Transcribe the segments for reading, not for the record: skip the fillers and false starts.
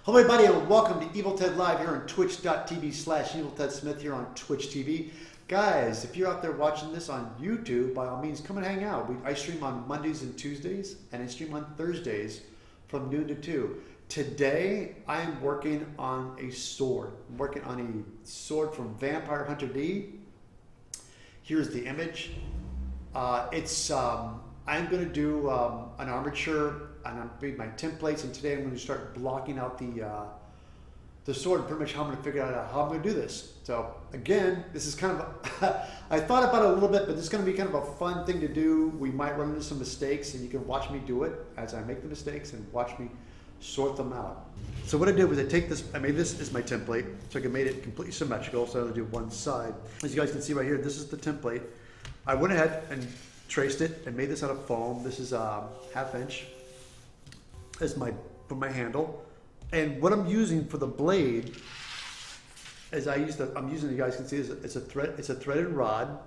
Hello everybody and welcome to Evil Ted Live here on twitch.tv/EvilTedSmith here on Twitch TV. Guys, if you're out there watching this on YouTube, by all means come and hang out. I stream on Mondays and Tuesdays and I stream on Thursdays from noon to 2. Today I am working on a sword. I'm working on a sword from Vampire Hunter D. Here's the image. I'm going to do an armature, and I'm doing my templates, and today I'm going to start blocking out the sword, and pretty much how I'm going to figure out how I'm going to do this. So again, this is kind of I thought about it a little bit, but this is going to be kind of a fun thing to do. We might run into some mistakes, and you can watch me do it as I make the mistakes and watch me sort them out. So what I did was I made this as my template, so I made it completely symmetrical, so I only do one side. As you guys can see right here, this is the template. I went ahead and traced it and made this out of foam. This is a 1/2 inch as for my handle. And what I'm using for the blade is you guys can see it's a threaded rod.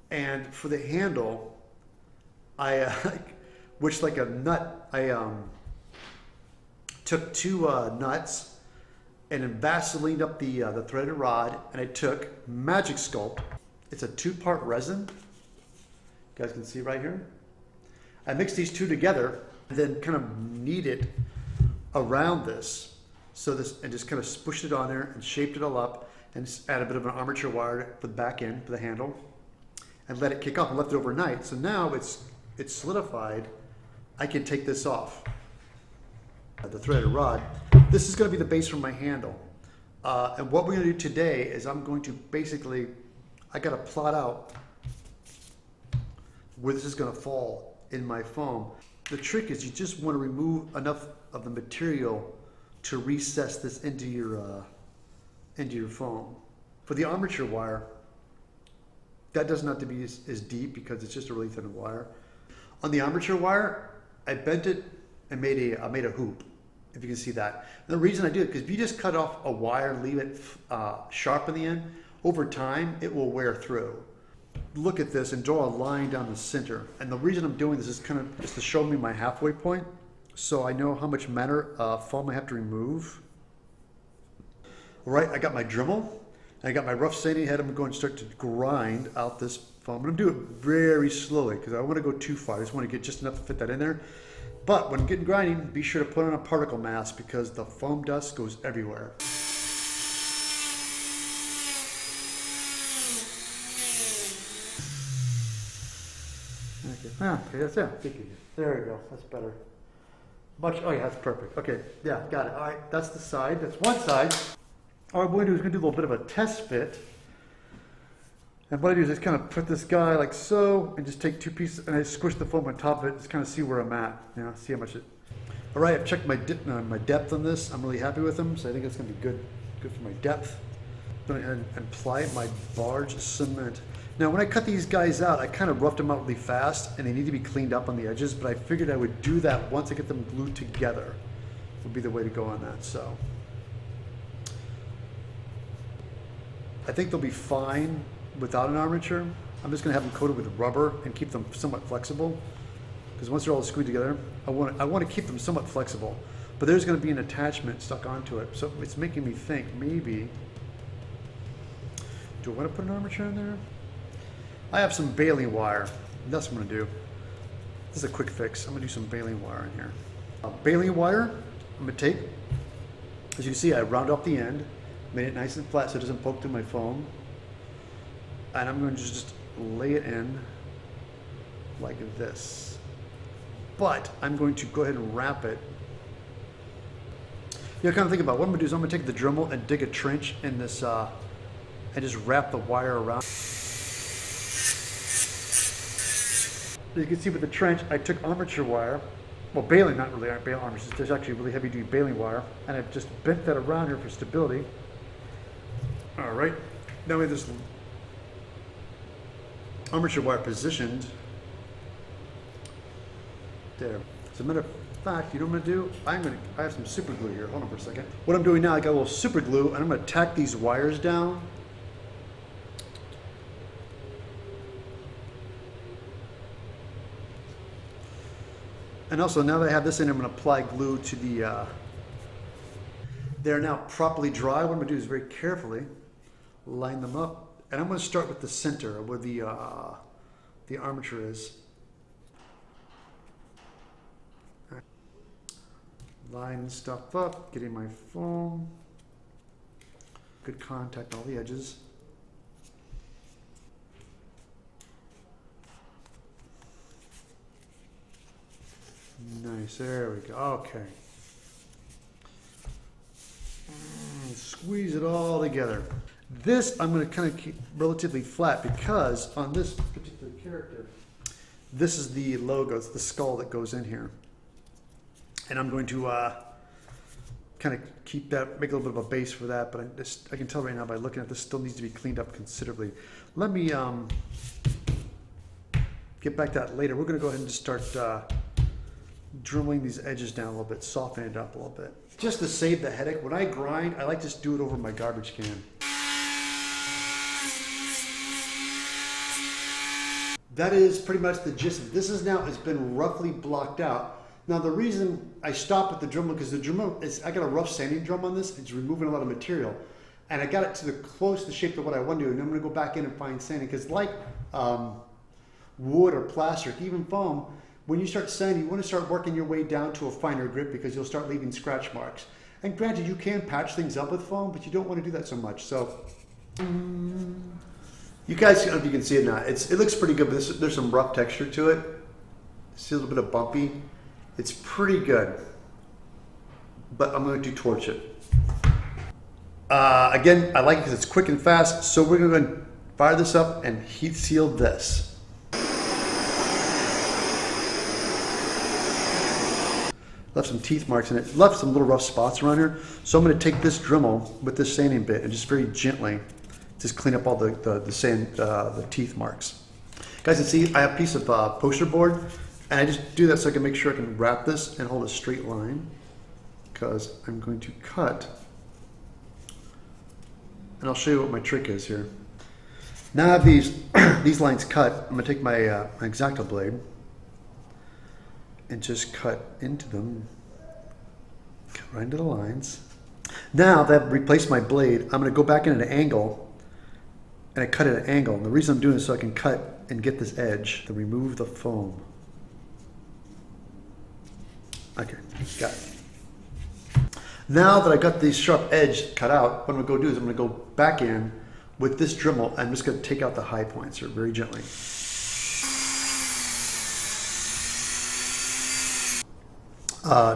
And for the handle, which like a nut, I took two nuts and then Vaselined up the threaded rod, and I took Magic Sculpt. It's a 2-part resin. You guys can see right here. I mixed these two together and then kind of knead it around this. And just kind of pushed it on there and shaped it all up and just add a bit of an armature wire for the back end, for the handle, and let it kick off and left it overnight. So now it's solidified. I can take this off. The threaded rod. This is going to be the base for my handle. And what we're going to do today is I'm going to basically, I got to plot out where this is going to fall in my foam. The trick is you just want to remove enough of the material to recess this into your foam. For the armature wire, that doesn't have to be as deep because it's just a really thin wire. On the armature wire, I bent it and I made a hoop, if you can see that. And the reason I do it, because if you just cut off a wire, leave it sharp in the end, over time it will wear through. Look at this and draw a line down the center. And the reason I'm doing this is kind of just to show me my halfway point, so I know how much matter foam I have to remove. All right, I got my Dremel, and I got my rough sanding head. I'm going to start to grind out this foam. I'm going to do it very slowly because I don't want to go too far. I just want to get just enough to fit that in there. But when getting grinding, be sure to put on a particle mask because the foam dust goes everywhere. Okay, that's it. There we go. That's better. Oh yeah, that's perfect. Okay, yeah, got it. All right, that's the side. That's one side. All right, what we're going to do is do a little bit of a test fit. And what I do is just kind of put this guy like so, and just take two pieces, and I squish the foam on top of it, just kind of see where I'm at. You know, see how much it. All right, I've checked my depth on this. I'm really happy with them, so I think it's going to be good for my depth. I'm going to go ahead and apply my barge cement. Now, when I cut these guys out, I kind of roughed them out really fast, and they need to be cleaned up on the edges, but I figured I would do that once I get them glued together. Would be the way to go on that, so. I think they'll be fine without an armature. I'm just going to have them coated with rubber and keep them somewhat flexible, because once they're all screwed together, I want to keep them somewhat flexible, but there's going to be an attachment stuck onto it, so it's making me think maybe, do I want to put an armature in there? I have some baling wire. That's what I'm going to do. This is a quick fix. I'm going to do some baling wire in here. Baling wire, I'm going to take, as you can see, I rounded off the end, made it nice and flat so it doesn't poke through my foam. And I'm going to just lay it in like this. But I'm going to go ahead and wrap it. You know, kind of think about what I'm going to do is I'm going to take the Dremel and dig a trench in this, and just wrap the wire around. As you can see with the trench, I took armature wire, well, baling, not really baling armature, there's actually really heavy duty baling wire, and I've just bent that around here for stability. All right, now we have this armature wire positioned there. As a matter of fact, you know what I'm gonna do? I have some super glue here. Hold on for a second. What I'm doing now, I got a little super glue, and I'm gonna tack these wires down. And also, now that I have this in, I'm going to apply glue to the They're now properly dry. What I'm going to do is very carefully line them up. And I'm going to start with the center where the armature is. Line stuff up, getting my foam. Good contact on all the edges. Nice, there we go. Okay. Squeeze it all together. This I'm going to kind of keep relatively flat because on this particular character, this is the logo, it's the skull that goes in here. And I'm going to kind of keep that, make a little bit of a base for that, but I can tell right now by looking at this, still needs to be cleaned up considerably. Let me get back to that later. We're going to go ahead and just start dribbling these edges down a little bit, soften it up a little bit. Just to save the headache, when I grind, I like to just do it over my garbage can. That is pretty much the gist of it. This is now, it's been roughly blocked out. Now the reason I stopped with the Dremel, because the Dremel is, I got a rough sanding drum on this, it's removing a lot of material. And I got it to the close to the shape of what I want to do, and I'm going to go back in and find sanding, because like wood or plastic, even foam, when you start sanding, you want to start working your way down to a finer grit because you'll start leaving scratch marks. And granted, you can patch things up with foam, but you don't want to do that so much. So, you guys, I don't know if you can see it now. It looks pretty good, but there's some rough texture to it. See a little bit of bumpy. It's pretty good, but I'm going to torch it. Again, I like it because it's quick and fast, so we're going to fire this up and heat seal this. Left some teeth marks in it, left some little rough spots around here. So I'm going to take this Dremel with this sanding bit and just very gently just clean up all the teeth marks. Guys, you see I have a piece of poster board, and I just do that so I can make sure I can wrap this and hold a straight line, because I'm going to cut, and I'll show you what my trick is here. Now I have these lines cut. I'm going to take my X-Acto blade and just cut into them, right into the lines. Now that I've replaced my blade, I'm going to go back in at an angle, and I cut at an angle. And the reason I'm doing this is so I can cut and get this edge to remove the foam. Okay, got it. Now that I got the sharp edge cut out, what I'm going to go do is I'm going to go back in with this Dremel. I'm just going to take out the high points here very gently.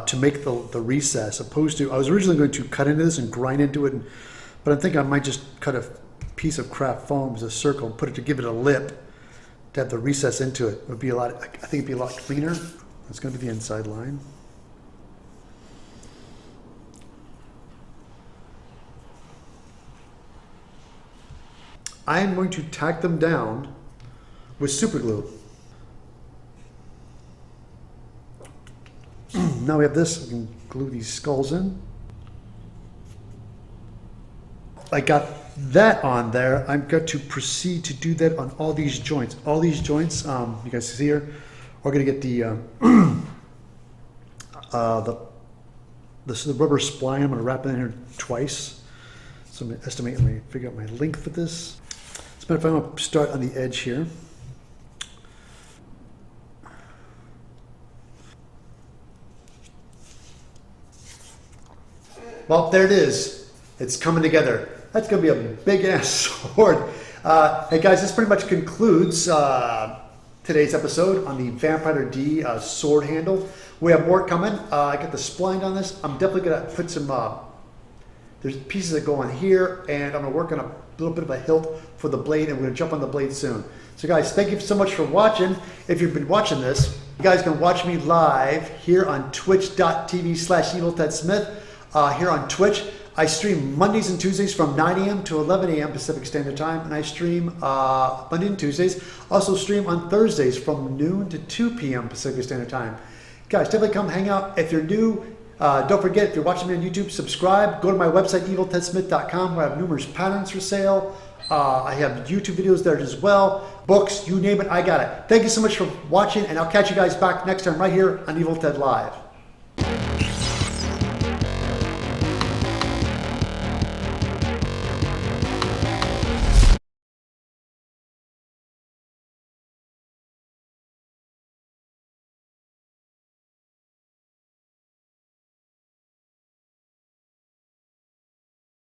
To make the recess, opposed to, I was originally going to cut into this and grind into it, but I'm thinking I might just cut a piece of craft foam as a circle and put it to give it a lip to have the recess into it. It would be I think it'd be a lot cleaner. That's going to be the inside line. I am going to tack them down with super glue. Now we have this, we can glue these skulls in. I got that on there. I've got to proceed to do that on all these joints. All these joints, you guys see here, we're gonna get the rubber spline. I'm gonna wrap it in here twice. So I'm gonna estimate, let me figure out my length for this. So if I'm gonna start on the edge here. Well, there it is. It's coming together. That's going to be a big-ass sword. Hey, guys, this pretty much concludes today's episode on the Vampire D sword handle. We have more coming. I got the spline on this. I'm definitely going to put some, there's pieces that go on here, and I'm going to work on a little bit of a hilt for the blade, and we're going to jump on the blade soon. So, guys, thank you so much for watching. If you've been watching this, you guys can watch me live here on twitch.tv/EvilTedSmith. Here on Twitch. I stream Mondays and Tuesdays from 9 a.m. to 11 a.m. Pacific Standard Time, and I stream Monday and Tuesdays. Also stream on Thursdays from noon to 2 p.m. Pacific Standard Time. Guys, definitely come hang out. If you're new, don't forget, if you're watching me on YouTube, subscribe. Go to my website, eviltedsmith.com, where I have numerous patterns for sale. I have YouTube videos there as well. Books, you name it, I got it. Thank you so much for watching, and I'll catch you guys back next time right here on Evil Ted Live.